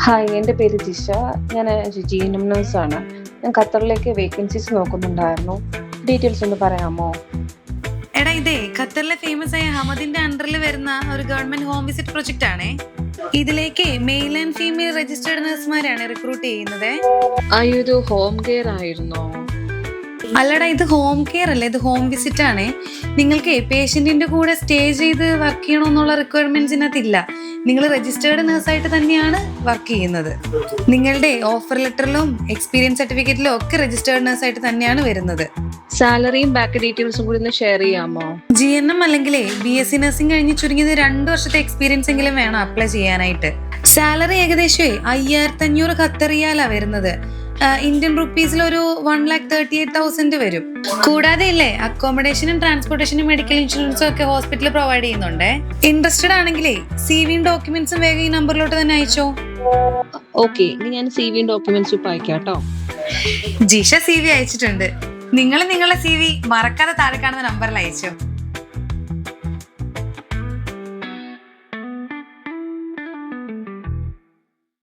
Hi, എൻ്റെ പേര് ജിഷ. ഞാൻ GNM നേഴ്സാണ്. ഞാൻ ഖത്തറിലേക്ക് വേക്കൻസീസ് നോക്കുന്നുണ്ടായിരുന്നു. ഡീറ്റെയിൽസ് ഒന്ന് പറയാമോ? എടാ, ഇതേ ഖത്തറിലെ ഫേമസ് ആയ ഹമദിന്റെ അണ്ടറിൽ വരുന്ന ഒരു ഗവൺമെന്റ് ഹോം വിസിറ്റ് പ്രൊജക്ട് ആണേ. ഇതിലേക്ക് മെയിൽ ആൻഡ് ഫീമെയിൽ രജിസ്റ്റേർഡ് നഴ്സുമാരാണ് റിക്രൂട്ട് ചെയ്യുന്നത്. ഇത് ഹോം കെയർ ആയിരുന്നോ? അല്ലടാ, ഇത് ഹോം കെയർ അല്ല, ഇത് ഹോം വിസിറ്റ് ആണേ. നിങ്ങൾക്ക് പേഷ്യന്റിന്റെ കൂടെ സ്റ്റേ ചെയ്ത് വർക്ക് ചെയ്യണമെന്നുള്ള റിക്വയർമെന്റ്സ് ഇതിനകത്തില്ല. നിങ്ങൾ രജിസ്റ്റേർഡ് നേഴ്സായിട്ട് തന്നെയാണ് വർക്ക് ചെയ്യുന്നത്. നിങ്ങളുടെ ഓഫർ ലെറ്ററിലും എക്സ്പീരിയൻസ് സർട്ടിഫിക്കറ്റിലും ഒക്കെ രജിസ്റ്റേർഡ് നേഴ്സായിട്ട് തന്നെയാണ് വരുന്നത്. സാലറിയും ബാക്ക് ഡീറ്റെയിൽസും കൂടി ഒന്ന് ഷെയർ ചെയ്യാമോ? GNM അല്ലെങ്കിൽ BSc നഴ്സിംഗ് കഴിഞ്ഞ് ചുരുങ്ങിയത് 2 വർഷത്തെ എക്സ്പീരിയൻസ് എങ്കിലും വേണം അപ്ലൈ ചെയ്യാനായിട്ട്. സാലറി ഏകദേശം 5500 ഖത്തർ റിയാലാ വരുന്നത്. ഇന്ത്യൻ റുപ്പീസിൽ ഒരു 1,38,000 വരും. കൂടാതെ ഇല്ലേ, അക്കോമഡേഷനും ട്രാൻസ്പോർട്ടേഷനും മെഡിക്കൽ ഇൻഷുറൻസും ഒക്കെ ഹോസ്പിറ്റൽ പ്രൊവൈഡ് ചെയ്യുന്നുണ്ട്. ഇൻട്രസ്റ്റഡ് ആണെങ്കിലേ CVയും ഡോക്യുമെന്റ്സും വേഗം ഈ നമ്പറിലോട്ട് തന്നെ അയച്ചോ. ഓക്കെ, ഞാൻ CVയും ഡോക്യുമെന്റ്സും ഇപ്പം അയക്കാം കേട്ടോ. ജിഷ CV അയച്ചിട്ടുണ്ട്. നിങ്ങൾ നിങ്ങളുടെ CV മറക്കാതെ താഴെ കാണുന്ന നമ്പറിൽ അയച്ചോ.